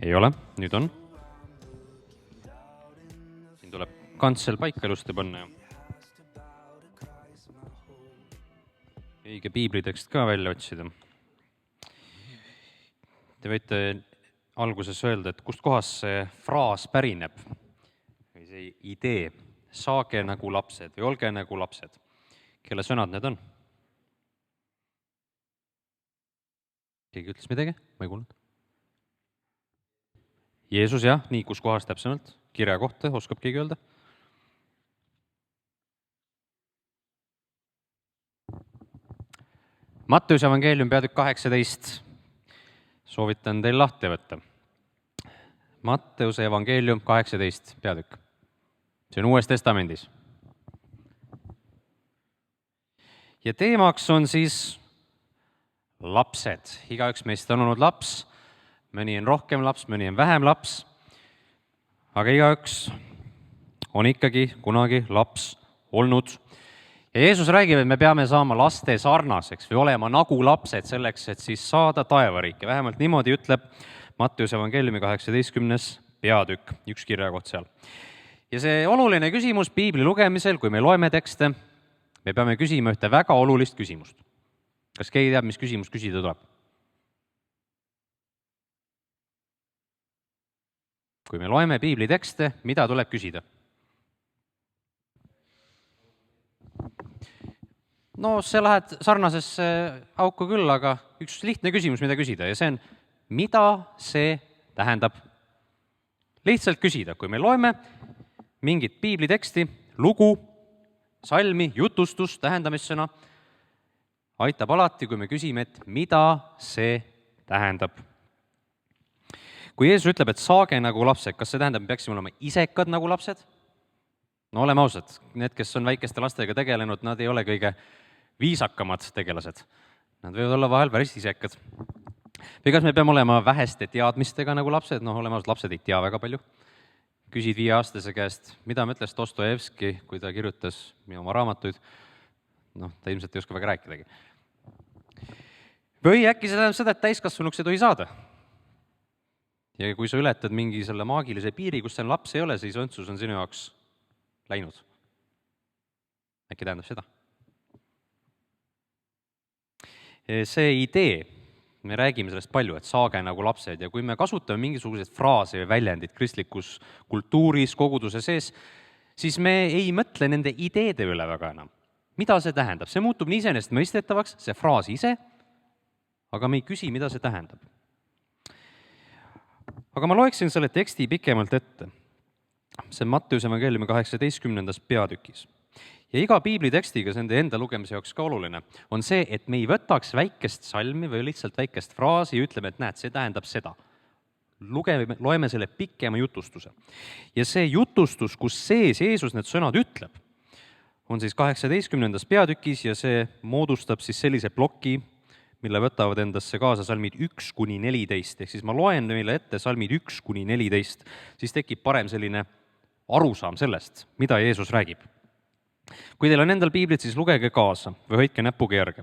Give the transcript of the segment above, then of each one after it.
Ei ole, nüüd on. Siin tuleb kantsel paika ilusti panna. Õige piiblitekst ka välja otsida. Te võite alguses öelda, et kust kohast see fraas pärineb või see idee, saage nagu lapsed või olge nagu lapsed. Kelle sõnad need on? Keegi ütles midagi? Ma ei kuulnud. Jeesus, jah, nii, kus kohas täpsemalt? Kirja kohta, oskab keegi öelda? Matteuse evangeelium peatükk 18. Soovitan teil lahti võtta. Matteuse evangeelium 18 peatükk. See on Uues Testamendis. Ja teemaks on siis lapsed. Igaüks meist on olnud laps, mõni on rohkem laps, mõni on vähem laps, aga igaüks on ikkagi kunagi laps olnud. Ja Jeesus räägib, et me peame saama laste sarnaseks või olema nagu lapsed selleks, et siis saada taevariiki. Vähemalt niimoodi ütleb Matteuse evangeeliumi 18. peatükk, üks kirjakoht seal. Ja see oluline küsimus piibli lugemisel, kui me loeme tekste, me peame küsima ühte väga olulist küsimust. Kas keegi teab, mis küsimus küsida tuleb? Kui me loeme piibli tekste, mida tuleb küsida? No see lähed sarnasesse auku küll, aga üks lihtne küsimus, mida küsida, ja see on, mida see tähendab? Lihtsalt küsida, kui me loeme mingit piibliteksti, lugu, salmi, jutustus, tähendamissõna, aitab alati, kui me küsime, et mida see tähendab. Kui Jeesus ütleb, et saage nagu lapsed, kas see tähendab, me peaksime olema isekad nagu lapsed? No oleme ausad, need, kes on väikeste lastega tegelenud, nad ei ole kõige viisakamad tegelased. Nad võivad olla vahel päris isekad. Või kas me peame olema väheste teadmistega nagu lapsed? No oleme ausad, lapsed ei tea väga palju. Küsid 5-aastase käest, mida mõtles Dostojevski, kui ta kirjutas oma raamatuid. Ta ilmselt ei oska väga rääkidagi. Või äkki see tähendab seda, et täiskasvanuks ei tohi saada. Ja kui sa ületad mingi selle maagilise piiri, kus see laps ei ole, siis õndsus on sinu jaoks läinud. Äkki tähendab seda? See idee, me räägime sellest palju, et saage nagu lapsed, ja kui me kasutame mingisuguseid fraase või väljendid kristlikus kultuuris, koguduse sees, siis me ei mõtle nende ideede üle väga enam. Mida see tähendab? See muutub nii iseenesestmõistetavaks, see fraas ise, aga me ei küsi, mida see tähendab. Aga ma loeksin selle teksti pikemalt ette. See on Matteuse evangeeliumi 18. peatükis. Ja iga piiblitekstiga, see on enda lugemise jaoks ka oluline, on see, et me ei võtaks väikest salmi või lihtsalt väikest fraasi ja ütleme, et näed, see tähendab seda. Loeme selle pikema jutustuse. Ja see jutustus, kus sees Jeesus need sõnad ütleb, on siis 18. peatükis ja see moodustab siis sellise ploki, mille võtavad endasse kaasa salmid 1-14. Ehk siis ma loen meile ette salmid 1-14, siis tekib parem selline arusaam sellest, mida Jeesus räägib. Kui teil on endal piiblit, siis lugege kaasa või hoidke näpuga järge.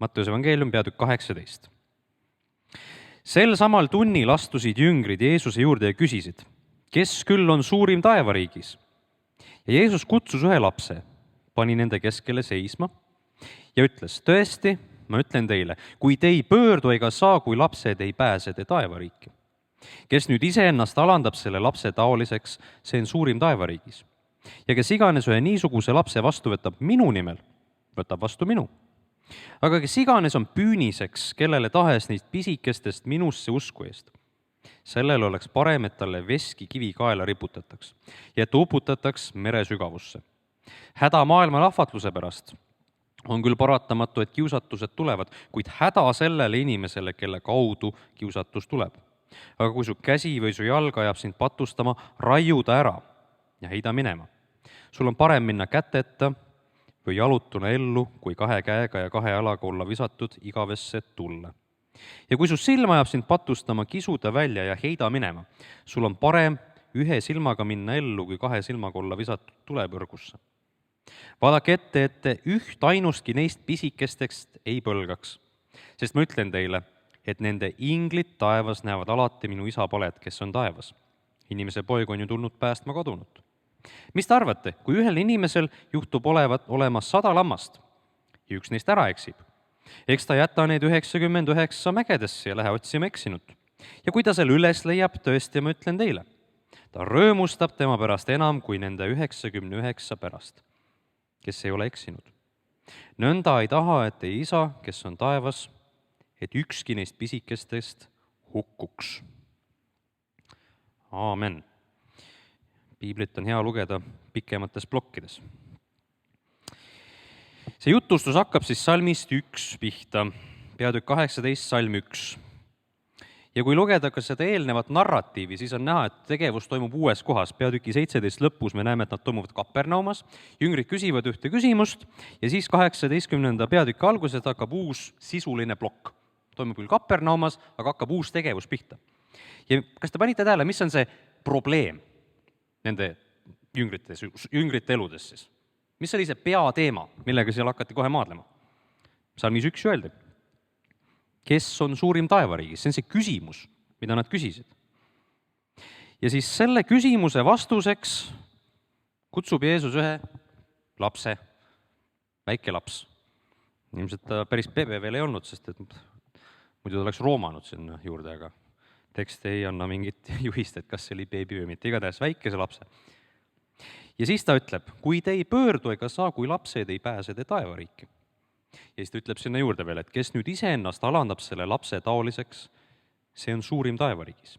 Matteuse evangeelium peatükk 18. Sel samal tunnil astusid jüngrid Jeesuse juurde ja küsisid, kes küll on suurim taevariigis? Ja Jeesus kutsus ühe lapse, pani nende keskele seisma ja ütles, tõesti, ma ütlen teile, kui te ei pöördu ega saa, kui lapsed ei pääse te taevariiki. Kes nüüd iseennast alandab selle lapse taoliseks, see on suurim taevariigis. Ja kes iganes ühe niisuguse lapse vastu võtab minu nimel, võtab vastu minu. Aga kes iganes on püüniseks, kellele tahes neist pisikestest minusse usku eest, sellel oleks parem, et talle veski kivi kaela riputataks ja et uputataks mere sügavusse. Häda maailma lahvatluse pärast on küll paratamatu, et kiusatused tulevad, kuid häda sellele inimesele, kelle kaudu kiusatus tuleb. Aga kui su käsi või su jalg ajab sind patustama, raiu ta ära ja heida minema. Sul on parem minna käteta või jalutuna ellu, kui 2 käega ja 2 jalaga olla visatud igavesse tulle. Ja kui su silma ajab sind patustama, kisu ta välja ja heida minema. Sul on parem 1 silmaga minna ellu, kui 2 silmaga olla visatud tulepõrgusse. Vaadake ette üht ainustki neist pisikestest ei põlgaks, sest ma ütlen teile, et nende inglid taevas näevad alati minu isa palet, kes on taevas. Inimese poeg on ju tulnud päästma kadunut. Mis te arvate, kui ühel inimesel juhtub olema 100 lammast ja üks neist ära eksib, eks ta jäta need 99 mägedesse ja lähe otsima eksinut. Ja kui ta selle üles leiab, tõesti ma ütlen teile, ta rõõmustab tema pärast enam kui nende 99 pärast, kes ei ole eksinud. Nõnda ei taha, et teie isa, kes on taevas, et ükski neist pisikestest hukkuks. Aamen. Piiblit on hea lugeda pikemates plokkides. See jutustus hakkab siis salmist 1 pihta, peatükk 18, salm 1. Ja kui lugeda ka seda eelnevat narratiivi, siis on näha, et tegevus toimub uues kohas. Peatüki 17 lõpus me näeme, et nad toimuvad Kapernaumas. Jüngrid küsivad ühte küsimust ja siis 18. peatüki alguses hakkab uus sisuline plokk. Toimub küll Kapernaumas, aga hakkab uus tegevus pihta. Ja kas te panite tähele, mis on see probleem nende jüngrite eludes siis? Mis oli see peateema, millega seal hakati kohe maadlema? Salmis 1 öeldi, kes on suurim taevariigis? See on see küsimus, mida nad küsisid. Ja siis selle küsimuse vastuseks kutsub Jeesus ühe lapse, väike laps. Ilmselt ta päris bebe veel ei olnud, sest et muidu ta oleks roomanud sinna juurde, aga tekst ei anna mingit juhist, et kas see oli beebi või mitte, igatahes väikese lapse. Ja siis ta ütleb, kui te ei pöördu ega saa, kui lapsed ei pääse te taevariiki. Ja siis ta ütleb sinna juurde veel, et kes nüüd iseennast alandab selle lapse taoliseks, see on suurim taevariigis.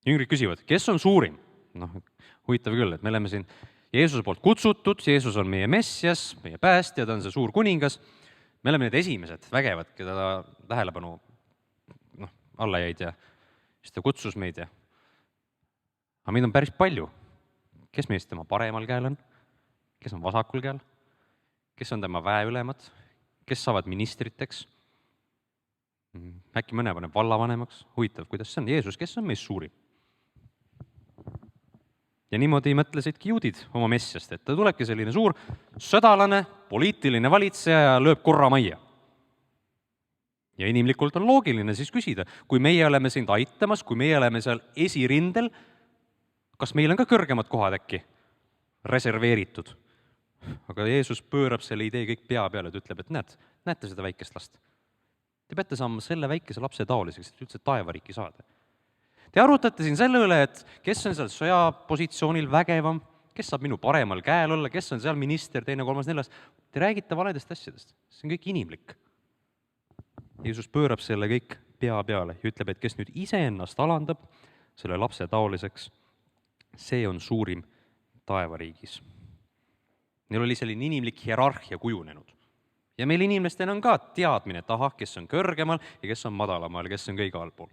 Jüngrid küsivad, kes on suurim? Huvitav küll, et me oleme siin Jeesuse poolt kutsutud, Jeesus on meie messias, meie päästja, ta on see suur kuningas. Me oleme need esimesed vägevad, keda ta tähelepanu alla jäid ja siis ta kutsus meid. Aga meid on päris palju. Kes meist tema paremal käel on? Kes on vasakul käel? Kes on tema väeülemad? Kes saavad ministriteks? Äkki mõne paneb vallavanemaks? Huvitav, kuidas see on? Jeesus, kes on meist suurim? Ja niimoodi mõtlesidki juudid oma messiast, et ta tulebki selline suur sõdalane, poliitiline valitseja ja lööb korra majja. Ja inimlikult on loogiline siis küsida, kui meie oleme sind aitamas, kui meie oleme seal esirindel, kas meil on ka kõrgemad kohad äkki reserveeritud? Aga Jeesus pöörab selle idee kõik pea peale, et ütleb, et näete seda väikest last. Te peate saama selle väikese lapse taoliseks, et üldse taevariiki saada. Te arutate siin selle üle, et kes on seal sõjapositsioonil vägevam, kes saab minu paremal käel olla, kes on seal minister, 2., 3., 4. Te räägite valedest asjadest, see on kõik inimlik. Jeesus pöörab selle kõik pea peale ja ütleb, et kes nüüd iseennast alandab selle lapse taoliseks, see on suurim taevariigis. Neil oli selline inimlik hierarhia kujunenud. Ja meil inimestena on ka teadmine, et kes on kõrgemal ja kes on madalamal ja kes on kõige allpool.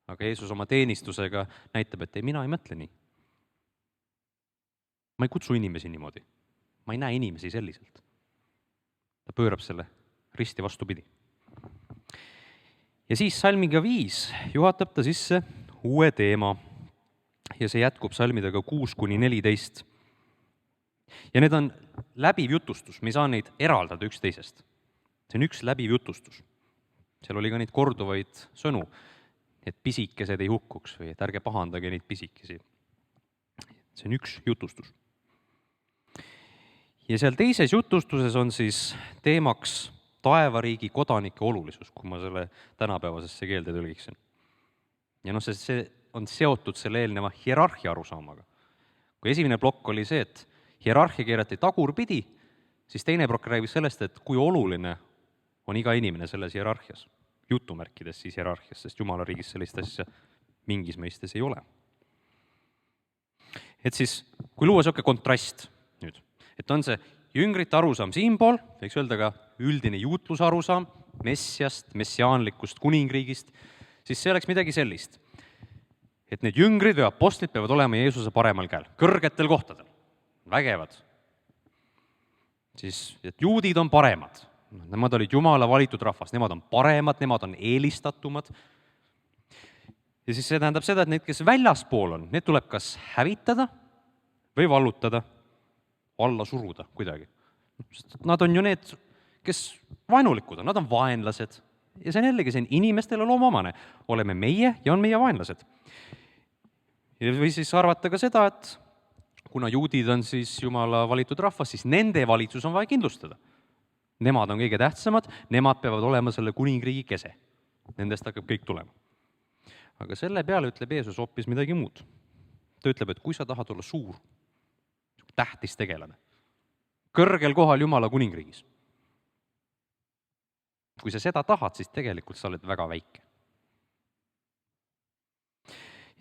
Aga Jeesus oma teenistusega näitab, et mina ei mõtle nii. Ma ei kutsu inimesi niimoodi. Ma ei näe inimesi selliselt. Ta pöörab selle risti vastupidi. Ja siis salmiga 5 juhatab ta sisse uue teema ja see jätkub salmidega 6-14. Ja need on läbiv jutustus, me ei saa neid eraldada üksteisest. See on üks läbiv jutustus. Seal oli ka neid korduvaid sõnu, et pisikesed ei hukkuks või et ärge pahandage neid pisikesi. See on üks jutustus. Ja seal teises jutustuses on siis teemaks taevariigi kodanike olulisus, kui ma selle tänapäevasesse keelde tõlgiksin. Ja see on seotud selle eelneva hierarhia arusaamaga. Kui esimene plokk oli see, et hierarhia keerati tagurpidi, siis teine plokk räägib sellest, et kui oluline on iga inimene selles hierarhias. Jutumärkides siis hierarhias, sest Jumala riigis sellist asja mingis mõistes ei ole. Et siis, kui luua selline kontrast nüüd, et on see jüngrite arusaam siinpool, võiks öelda ka üldine juutluse arusaam, messiast, messiaanlikust kuningriigist, siis see oleks midagi sellist, et need jüngrid või apostlid peavad olema Jeesuse paremal käel, kõrgetel kohtadel, vägevad. Siis, et juudid on paremad. Nemad olid Jumala valitud rahvas, nemad on paremad, nemad on eelistatumad. Ja siis see tähendab seda, et need, kes väljaspool on, need tuleb kas hävitada või vallutada, alla suruda kuidagi. Nad on ju need, kes vaenulikud on, nad on vaenlased, Ja see on jällegi, see on inimestele loomuomane. Oleme meie ja on meie vaenlased. Või siis arvata ka seda, et kuna juudid on siis Jumala valitud rahvas, siis nende valitsus on vaja kindlustada. Nemad on kõige tähtsamad, nemad peavad olema selle kuningriigi kese. Nendest hakkab kõik tulema. Aga selle peale ütleb Jeesus hoopis midagi muud. Ta ütleb, et kui sa tahad olla suur, tähtis tegelane, kõrgel kohal Jumala kuningriigis, kui sa seda tahad, siis tegelikult sa oled väga väike.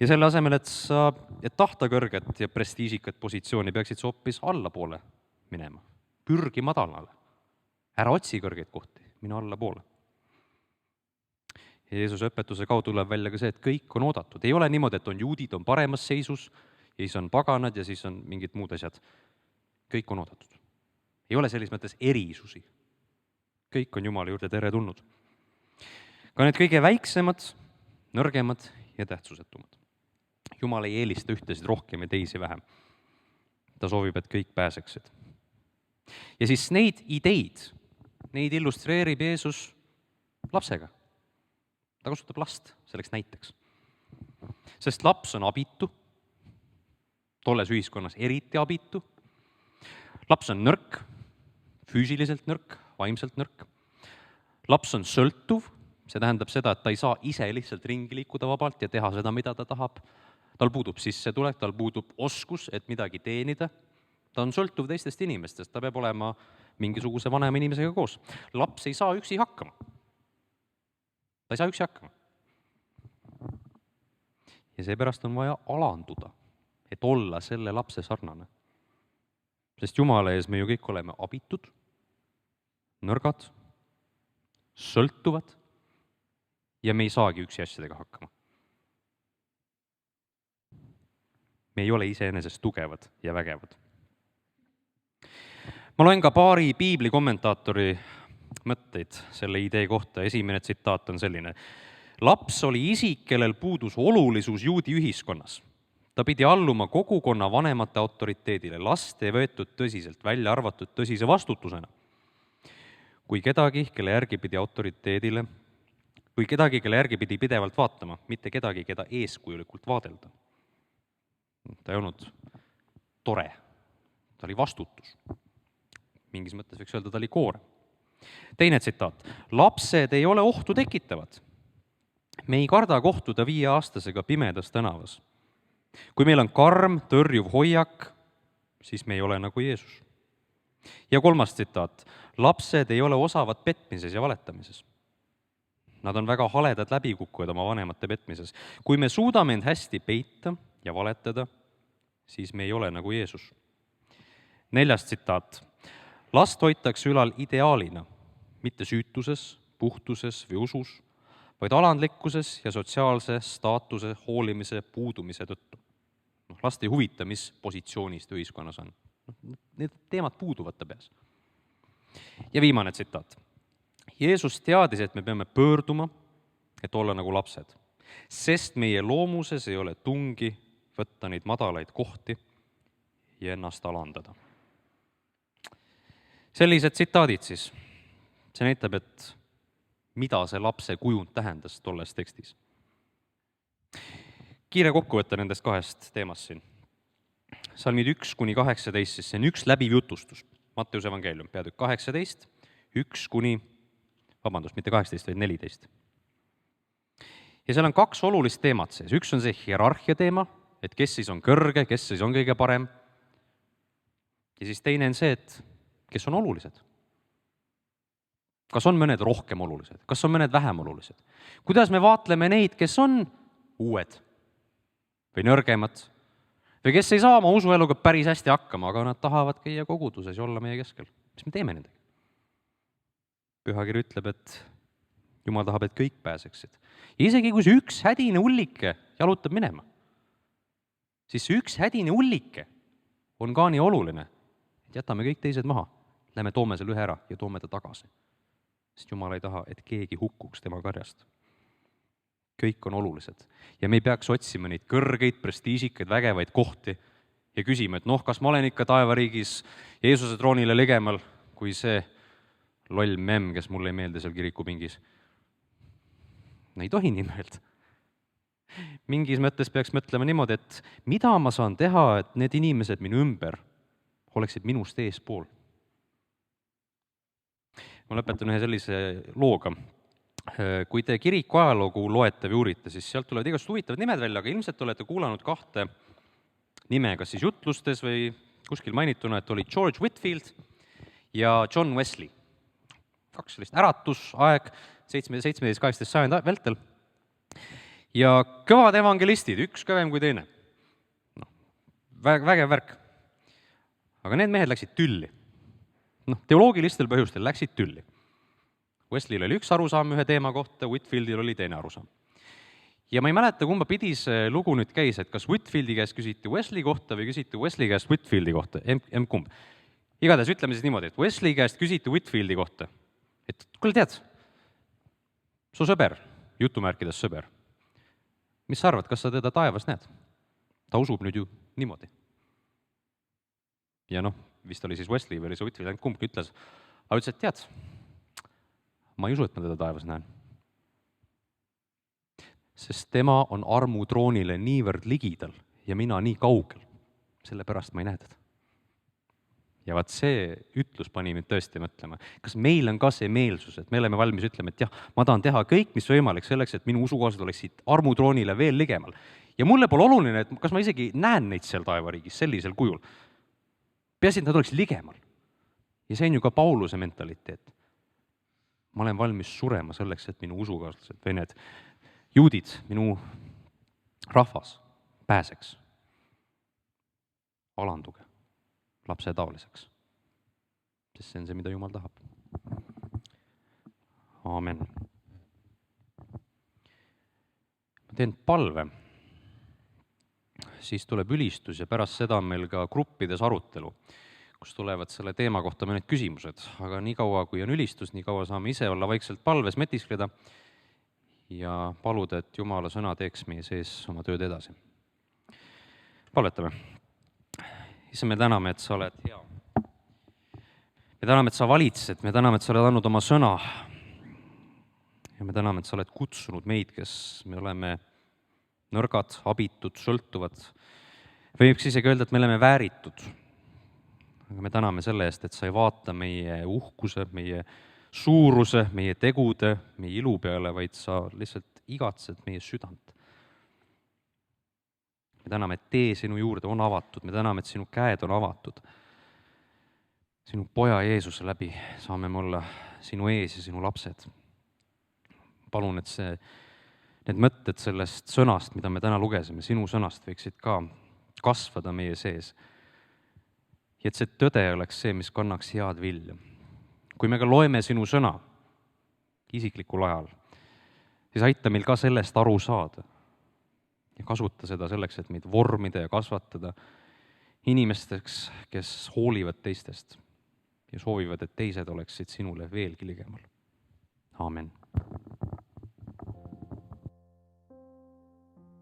Ja selle asemel, et tahta kõrget ja prestiižikat positsiooni, peaksid sa hoopis allapoole minema. Pürgi madalale. Ära otsi kõrgeid kohti, mine allapoole. Ja Jeesuse õpetuse kaudu tuleb välja ka see, et kõik on oodatud. Ei ole niimoodi, et on juudid, on paremas seisus, ja siis on paganad ja siis on mingid muud asjad. Kõik on oodatud. Ei ole selles mõttes erisusi. Kõik on Jumala juurde tere tulnud. Ka need kõige väiksemad, nõrgemad ja tähtsusetumad. Jumal ei eelista ühtesid rohkem ja teisi vähem. Ta soovib, et kõik pääseksid. Ja siis neid ideid, neid illustreerib Jeesus lapsega. Ta kasutab last selleks näiteks. Sest laps on abitu, tolles ühiskonnas eriti abitu. Laps on nõrk, füüsiliselt nõrk, vaimselt nõrk. Laps on sõltuv, see tähendab seda, et ta ei saa ise lihtsalt ringi liikuda vabalt ja teha seda, mida ta tahab. Tal puudub sissetulek, tal puudub oskus, et midagi teenida. Ta on sõltuv teistest inimestest, ta peab olema mingisuguse vanema inimesega koos. Laps ei saa üksi hakkama. Ta ei saa üksi hakkama. Ja seepärast on vaja alanduda, et olla selle lapse sarnane. Sest Jumala ees me ju kõik oleme abitud, nõrgad, sõltuvad ja me ei saagi üksi asjadega hakkama. Me ei ole iseenesest tugevad ja vägevad. Ma loen ka paari piibli kommentaatori mõtteid selle idee kohta. Esimene tsitaat on selline. Laps oli isik, kellel puudus olulisus juudi ühiskonnas. Ta pidi alluma kogukonna vanemate autoriteedile. Last ei võetud tõsiselt, välja arvatud tõsise vastutusena. Kui kedagi, kelle järgi pidi pidevalt vaatama, mitte kedagi, keda eeskujulikult vaadelda. Ta ei olnud tore, ta oli vastutus. Mingis mõttes võiks öelda, ta oli koore. Teine tsitaat. Lapsed ei ole ohtu tekitavad. Me ei karda kohtuda 5-aastasega pimedas tänavas. Kui meil on karm, tõrjuv hoiak, siis me ei ole nagu Jeesus. Ja kolmas tsitaat. Lapsed ei ole osavad petmises ja valetamises. Nad on väga haledad läbikukkujad oma vanemate petmises. Kui me suudame end hästi peita ja valetada, siis me ei ole nagu Jeesus. 4. tsitaat. Last hoitakse ülal ideaalina, mitte süütuses, puhtuses või usus, vaid alandlikkuses ja sotsiaalse staatuse hoolimise puudumise tõttu. Last ei huvita, mis positsioonis ta ühiskonnas on. Need teemad puuduvad ta peas. Ja viimane tsitaat. Jeesus teadis, et me peame pöörduma, et olla nagu lapsed, sest meie loomuses ei ole tungi võtta neid madalaid kohti ja ennast alandada. Sellised tsitaadid siis. See näitab, et mida see lapse kujund tähendas tolles tekstis. Kiire kokkuvõte nendest kahest teemast siin. Salmid 1-18, siis see on üks läbiv jutustus. Matteuse evangeelium, peatükk 18, 14. Ja seal on 2 olulist teemat sees. Üks on see hierarhia teema, et kes siis on kõrge, kes siis on kõige parem. Ja siis teine on see, et kes on olulised. Kas on mõned rohkem olulised? Kas on mõned vähem olulised? Kuidas me vaatleme neid, kes on uued või nõrgemad või kes ei saa oma usueluga päris hästi hakkama, aga nad tahavad käia koguduses ja olla meie keskel? Mis me teeme nendega? Pühakiri ütleb, et Jumal tahab, et kõik pääseksid. Ja isegi kui see üks hädine ullike jalutab minema, siis see üks hädine ullike on ka nii oluline, et jätame kõik teised maha. Lähme toome selle ühe ära ja toome ta tagasi. Sest Jumal ei taha, et keegi hukkuks tema karjast. Kõik on olulised. Ja me ei peaks otsima neid kõrgeid, prestiisikaid, vägevaid kohti ja küsima, et kas ma olen ikka taevariigis Jeesuse troonile ligemal, kui see loll memm, kes mulle ei meeldi seal kirikupingis. no ei tohi nii mõelda. Mingis mõttes peaks mõtlema niimoodi, et mida ma saan teha, et need inimesed minu ümber oleksid minust eespool. Ma lõpetan ühe sellise looga. Kui te kiriku ajaloogu loete või uurite, siis sealt tulevad igast huvitavad nimed välja, aga ilmselt olete kuulanud 2 nime, kas siis jutlustes või kuskil mainituna, et oli George Whitefield ja John Wesley. 2 sellist äratusaeg 17-18 sajandi vältel. Ja kõvad evangelistid, üks kõvem kui teine. Vägev värk. Aga need mehed läksid tülli. Teoloogilistel põhjustel läksid tülli. Wesley'l oli üks arusaam ühe teema kohta, Whitefieldil oli teine arusaam. Ja ma ei mäleta, kumba pidi see lugu nüüd käis, et kas Whitefieldi käest küsiti Wesley kohta või küsiti Wesley käest Whitefieldi kohta, kumb. Igatahes ütleme siis niimoodi, et Wesley käest küsiti Whitefieldi kohta. Et kuule tead, su sõber, jutumärkides sõber, mis sa arvad, kas sa teda taevas näed? Ta usub nüüd ju niimoodi. Ja vist oli siis Wesley või oli see Whitefield, kumbki ütles, aga ütles, et tead, ma ei usu, et ma teda taevas näen. Sest tema on armutroonile niivõrd ligidal ja mina nii kaugel, sellepärast ma ei näe teda. Ja vaat see ütlus pani mind tõesti mõtlema, kas meil on ka see meelsus, et me oleme valmis ütlema, et jah, ma tahan teha kõik, mis võimalik selleks, et minu usukaaslased oleksid armutroonile veel ligemal. Ja mulle pole oluline, et kas ma isegi näen neid seal taevariigis sellisel kujul. Peaasi, et nad oleks ligemal. Ja see on ju ka Pauluse mentaliteet. Ma olen valmis surema selleks, et minu usukaaslased või need juudid, minu rahvas pääseks. Alanduge lapse taoliseks. Sest see on see, mida Jumal tahab. Aamen. Ma teen palve. Siis tuleb ülistus ja pärast seda on meil ka gruppides arutelu, kus tulevad selle teema kohta mõned küsimused. Aga nii kaua, kui on ülistus, nii kaua saame ise olla vaikselt palves metiskleda ja paluda, et Jumala sõna teeks meie sees oma tööd edasi. Palvetame. Issa, me täname, et sa oled hea. Me täname, et sa valitsed, me täname, et sa oled andnud oma sõna. Ja me täname, et sa oled kutsunud meid, kes me oleme nõrgad, abitud, sõltuvad. Võiks isegi öelda, et me oleme vääritud. Aga me täname selle eest, et sa ei vaata meie uhkuse, meie suuruse, meie tegude, meie ilu peale, vaid sa lihtsalt igatsed meie südant. Me täname, et tee sinu juurde on avatud, me täname, et sinu käed on avatud. Sinu poja Jeesuse läbi saame me olla sinu ees ja sinu lapsed. Palun, et need mõtted sellest sõnast, mida me täna lugesime, sinu sõnast võiksid ka kasvada meie sees. Ja et see tõde oleks see, mis kannaks head vilja. Kui me ka loeme sinu sõna isiklikul ajal, siis aita meil ka sellest aru saada ja kasuta seda selleks, et meid vormida ja kasvatada inimesteks, kes hoolivad teistest ja soovivad, et teised oleksid sinule veelgi ligemal. Aamen.